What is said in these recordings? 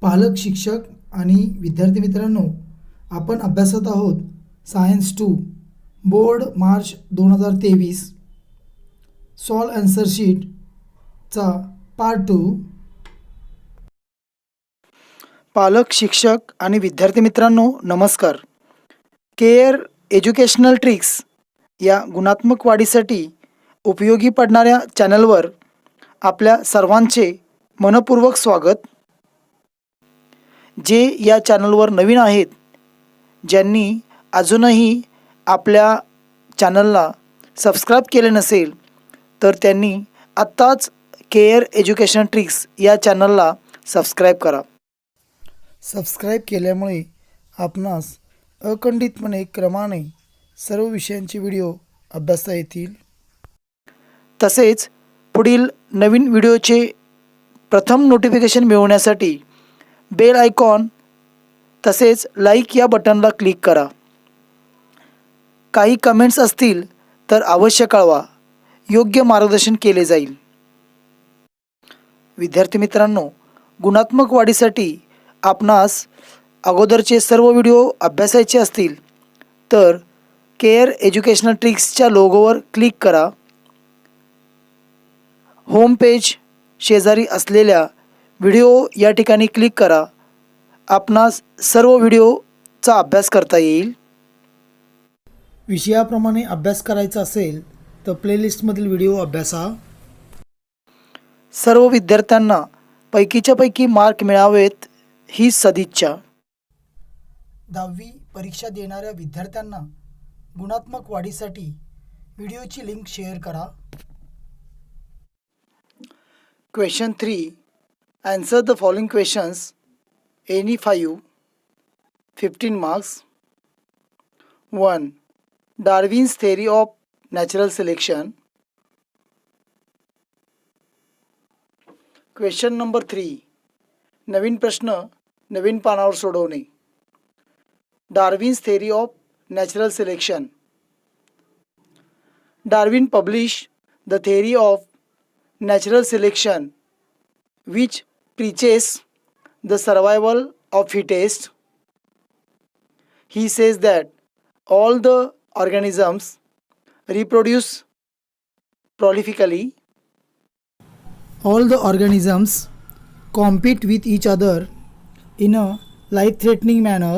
पालक, शिक्षक आणि विद्यार्थी मित्रांनो, आपण अभ्यासत आहोत सायन्स 2 बोर्ड मार्च 2023 सॉल्व आन्सर शीटचा पार्ट 2. पालक, शिक्षक आणि विद्यार्थी मित्रांनो नमस्कार. केअर एज्युकेशनल ट्रिक्स या गुणात्मक वाढीसाठी उपयोगी पडणाऱ्या चॅनलवर आपल्या सर्वांचे मनपूर्वक स्वागत. जे या चॅनलवर नवीन आहेत, ज्यांनी अजूनही आपल्या चॅनलला सबस्क्राईब केले नसेल, तर त्यांनी आत्ताच केअर एज्युकेशन ट्रिक्स या चॅनलला सबस्क्राईब करा. सबस्क्राईब केल्यामुळे आपणास अखंडितपणे क्रमाने सर्व विषयांचे व्हिडिओ अभ्यासता येतील. तसेच पुढील नवीन व्हिडिओचे प्रथम नोटिफिकेशन मिळवण्यासाठी बेल आयकॉन तसेच लाईक या बटनला क्लिक करा. काही कमेंट्स असतील तर अवश्य कळवा, योग्य मार्गदर्शन केले जाईल. विद्यार्थी मित्रांनो, गुणात्मक वाढीसाठी आपणास अगोदरचे सर्व व्हिडिओ अभ्यासायचे असतील तर केअर एज्युकेशनल ट्रिक्सच्या लोगोवर क्लिक करा. होम पेज शेजारी असलेल्या व्हिडिओ या ठिकाणी क्लिक करा. आपणास सर्व व्हिडिओचा अभ्यास करता येईल. विषयाप्रमाणे अभ्यास करायचा असेल तर प्लेलिस्टमधील व्हिडिओ अभ्यासा. सर्व विद्यार्थ्यांना पैकीच्या पैकी मार्क मिळावेत ही सदिच्छा. 10वी परीक्षा देणाऱ्या विद्यार्थ्यांना गुणात्मक वाढीसाठी व्हिडिओची लिंक शेअर करा. Question 3. Answer the following questions, any 5, 15 marks. 1. Darwin's theory of natural selection. Question number 3. नवीन प्रश्न नवीन पानावर सोडवणे. Darwin's theory of natural selection. Darwin published the theory of natural selection, which preaches the survival of fittest. He says that all the organisms reproduce prolifically. All the organisms compete with each other in a life-threatening manner.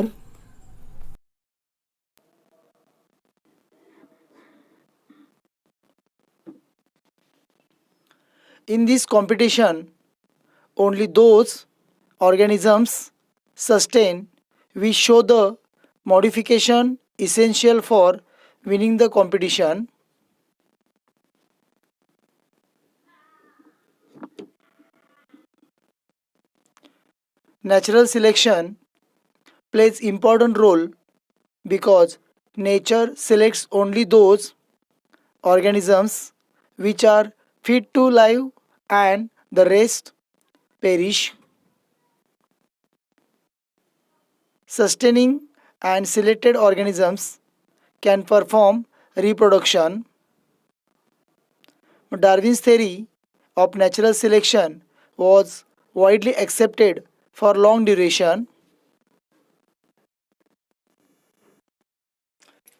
In this competition, only those organisms sustain which show the modification essential for winning the competition. Natural selection plays important role because nature selects only those organisms which are fit to live and the rest perish. Sustaining and selected organisms can perform reproduction. Darwin's theory of natural selection was widely accepted for long duration.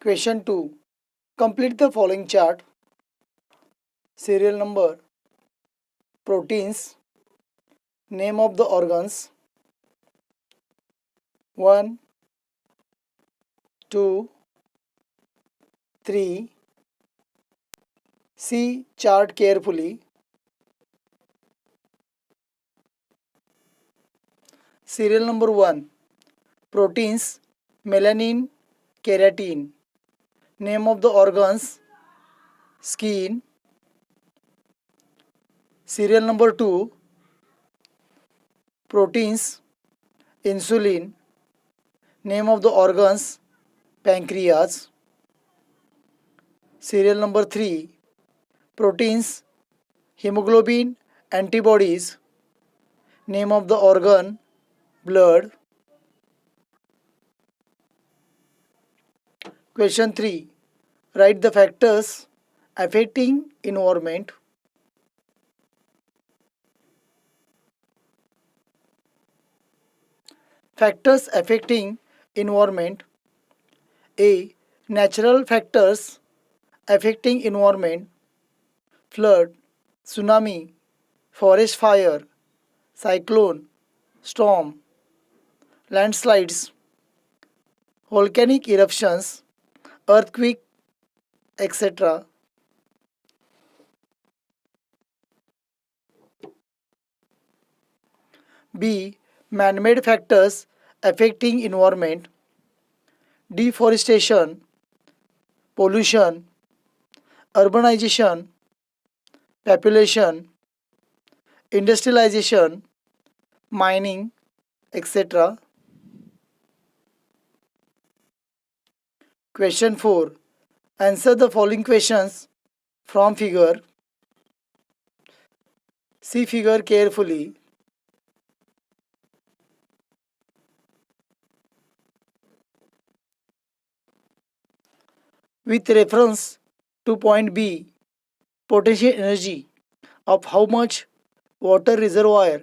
Question 2. Complete the following chart. Serial number, proteins, name of the organs. 1, 2, 3. See chart carefully. Serial number 1. Proteins, melanin, keratin. Name of the organs, skin. Serial number 2. Proteins, insulin. Name of the organs, pancreas. Serial number 3. Proteins, hemoglobin, antibodies. Name of the organ, blood. Question 3. Write the factors affecting environment. Factors affecting environment. A. Natural factors affecting environment: flood, tsunami, forest fire, cyclone, storm, landslides, volcanic eruptions, earthquake, etc. B. Man-made factors affecting environment: deforestation, pollution, urbanization, population, industrialization, mining, etc. Question 4. Answer the following questions from figure. See figure carefully. With reference to point B, potential energy of how much water reservoir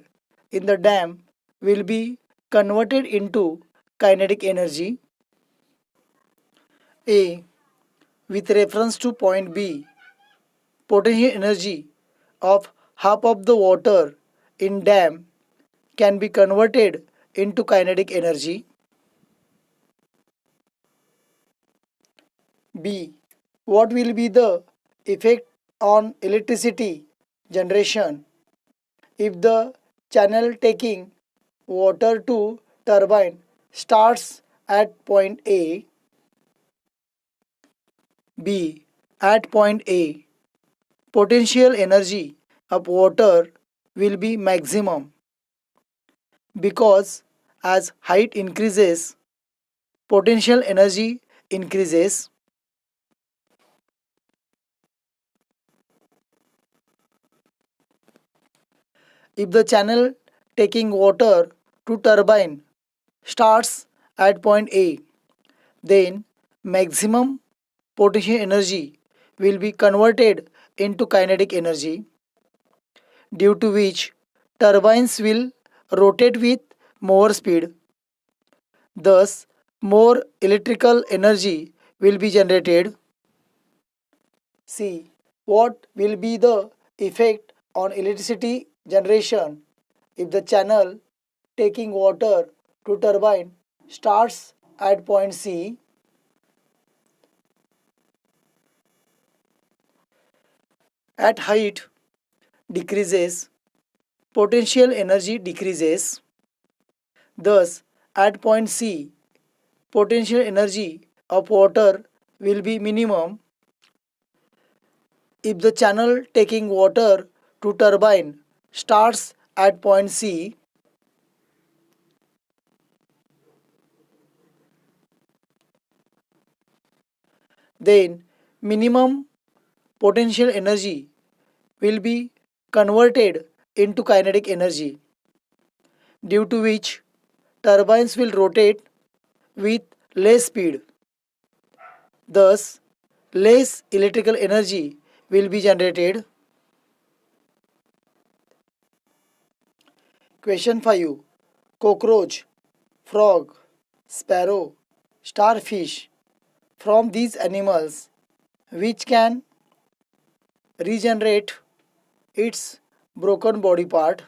in the dam will be converted into kinetic energy. A. With reference to point B, potential energy of half of the water in dam can be converted into kinetic energy. B. What will be the effect on electricity generation if the channel taking water to turbine starts at point A? B. At point A, potential energy of water will be maximum because as height increases, potential energy increases. If the channel taking water to turbine starts at point A, then maximum potential energy will be converted into kinetic energy, due to which turbines will rotate with more speed. Thus, more electrical energy will be generated. See, what will be the effect on electricity generation if the channel taking water to turbine starts at point C? At height decreases, potential energy decreases. Thus, at point C, potential energy of water will be minimum. If the channel taking water to turbine starts at point C, then minimum potential energy will be converted into kinetic energy, due to which turbines will rotate with less speed. Thus, less electrical energy will be generated. Question 5. Cockroach, frog, sparrow, starfish, from these animals, which can regenerate its broken body part?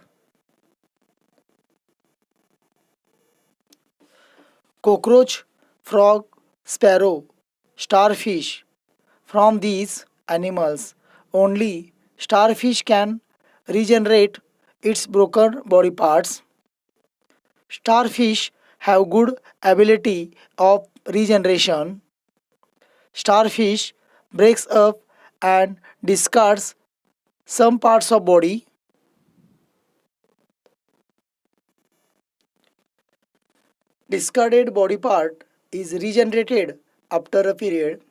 Cockroach, frog, sparrow, starfish. From these animals, only starfish can regenerate its broken body parts. Starfish have good ability of regeneration. Starfish breaks up and discards some parts of body. Discarded body part is regenerated after a period.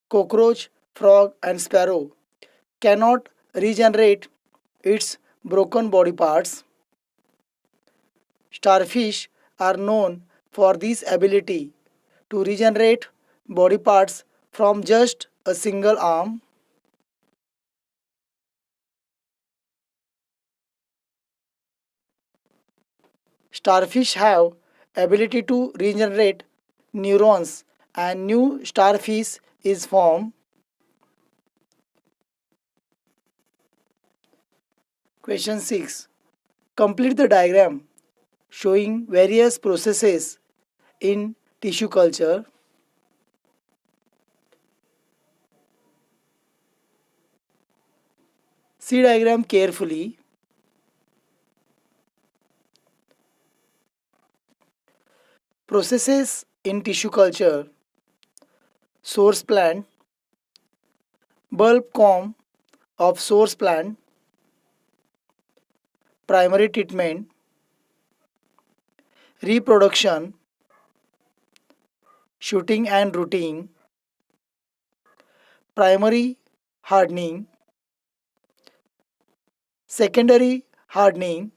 Cockroach, frog, and sparrow cannot regenerate its broken body parts. Starfish are known for this ability to regenerate body parts from just a single arm. Starfish have ability to regenerate neurons and new starfish is formed. Question 6. Complete the diagram showing various processes in tissue culture. See diagram carefully. Processes in tissue culture: source plant, bulb comb of source plant, primary treatment, reproduction, shooting and rooting, primary hardening, secondary hardening.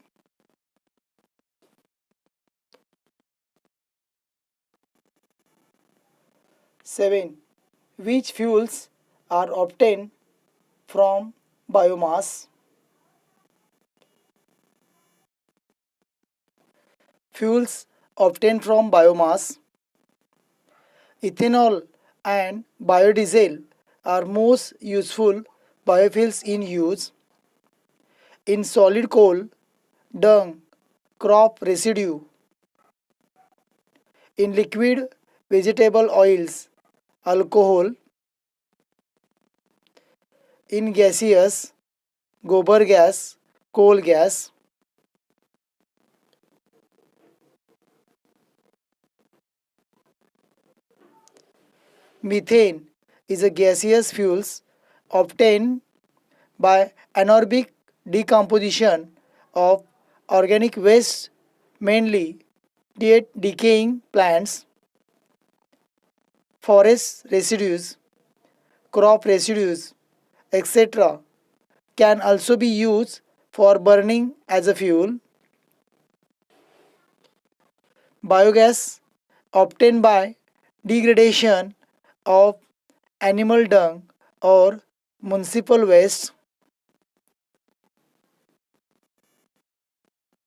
7. Which fuels are obtained from biomass? Fuels obtained from biomass: ethanol and biodiesel are most useful biofuels in use. In solid coal, dung, crop residue. In liquid vegetable oils, alcohol. In gaseous, gobar gas, coal gas. Methane is a gaseous fuel obtained by anaerobic decomposition of organic waste, mainly decaying plants, forest residues, crop residues, etc. can also be used for burning as a fuel. Biogas obtained by degradation of animal dung or municipal waste.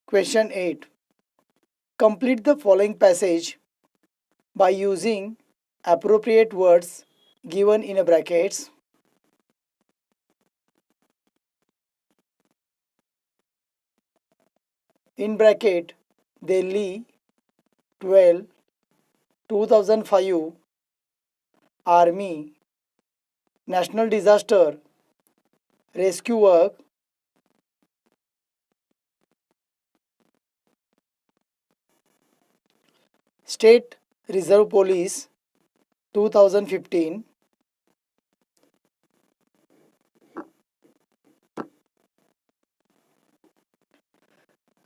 Question 8. Complete the following passage by using appropriate words given in brackets. In bracket, Delhi 12 2005 Army National Disaster Rescue Work. State Reserve Police 2015.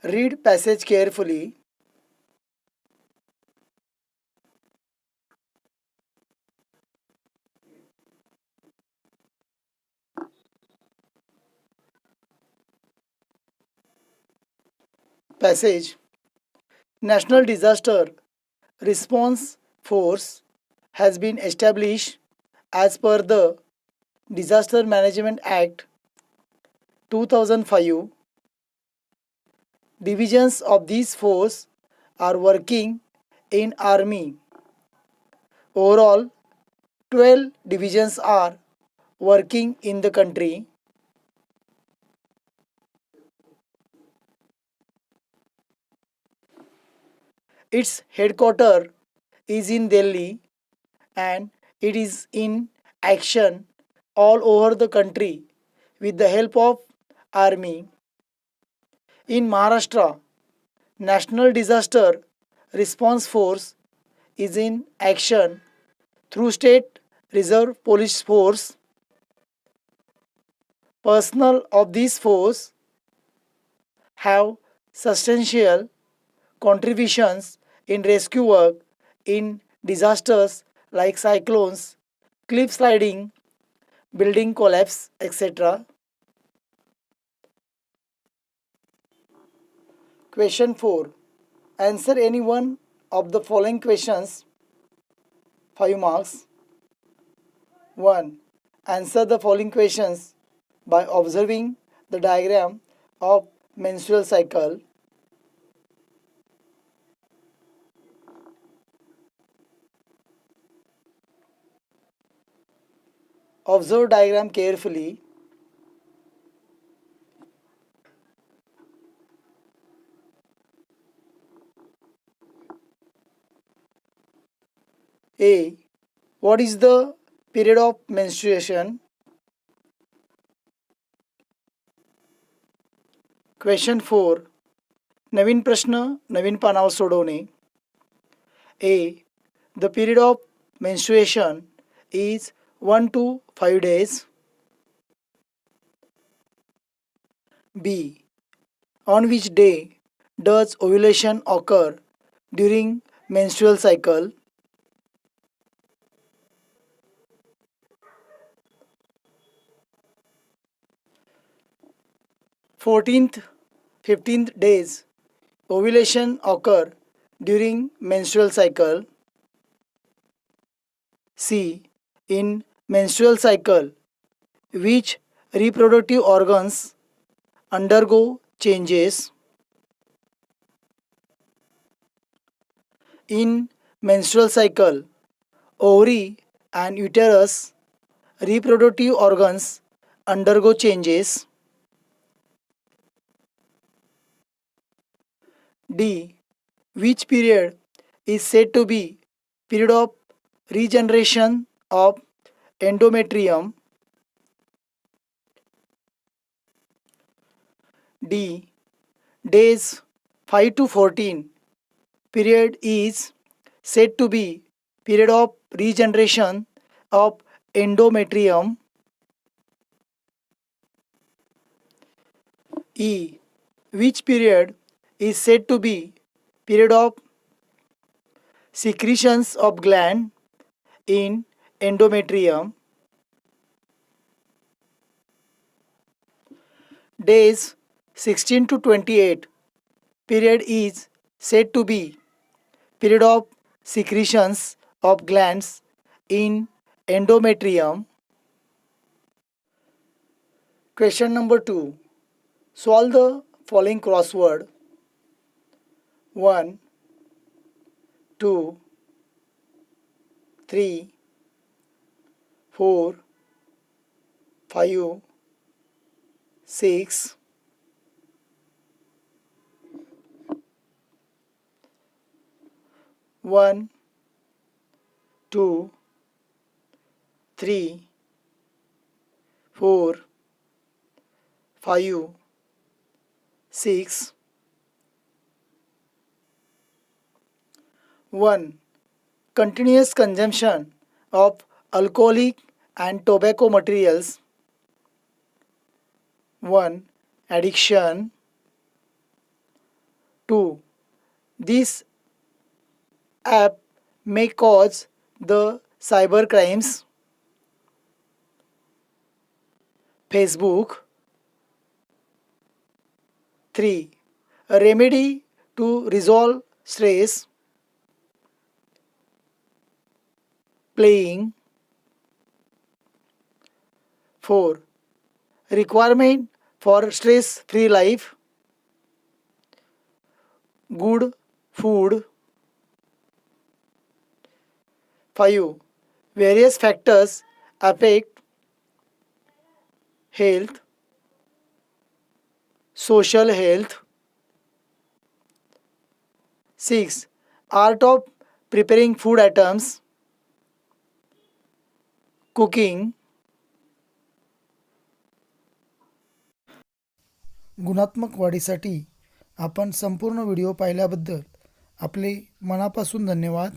Read passage carefully. Passage: National Disaster Response Force has been established as per the Disaster Management Act 2005. Divisions of this force are working in Army. Overall, 12 divisions are working in the country. Its headquarters is in Delhi and it is in action all over the country with the help of Army. In Maharashtra, National Disaster Response Force is in action through State Reserve Police Force. Personnel of this force have substantial contributions in rescue work in disasters like cyclones, cliff sliding, building collapse, etc. Question 4. Answer any one of the following questions. 5 marks. 1. Answer the following questions by observing the diagram of menstrual cycle. Observe diagram carefully. A. What is the period of menstruation? Question 4. नवीन प्रश्न नवीन पानावर सोडवणे. A. The period of menstruation is 1 to 5 days. B. On which day does ovulation occur during menstrual cycle? Fourteenth, 15th days ovulation occur during menstrual cycle. C. In menstrual cycle, which reproductive organs undergo changes? In menstrual cycle, ovary and uterus reproductive organs undergo changes. D. Which period is said to be period of regeneration of endometrium? D. Days 5 to 14 period is said to be period of regeneration of endometrium. E. Which period is said to be period of secretions of gland in endometrium? Days 16 to 28 period is said to be period of secretions of glands in endometrium. Question number 2. Solve the following crossword. 1, 2, 3, 4, 5, 6. 1, 2, 3, 4, 5, 6. 1. Continuous consumption of alcoholic and tobacco materials. 1. Addiction. 2. This app may cause the cyber crimes. Facebook. 3. A remedy to resolve stress. Playing. 4. Requirement for stress-free life. Good food. 5. Various factors affect health. Social health. 6. Art of preparing food items. Cooking. गुणात्मक वाढीसाठी आपण संपूर्ण video पाहिल्याबद्दल आपले मनापासून धन्यवाद.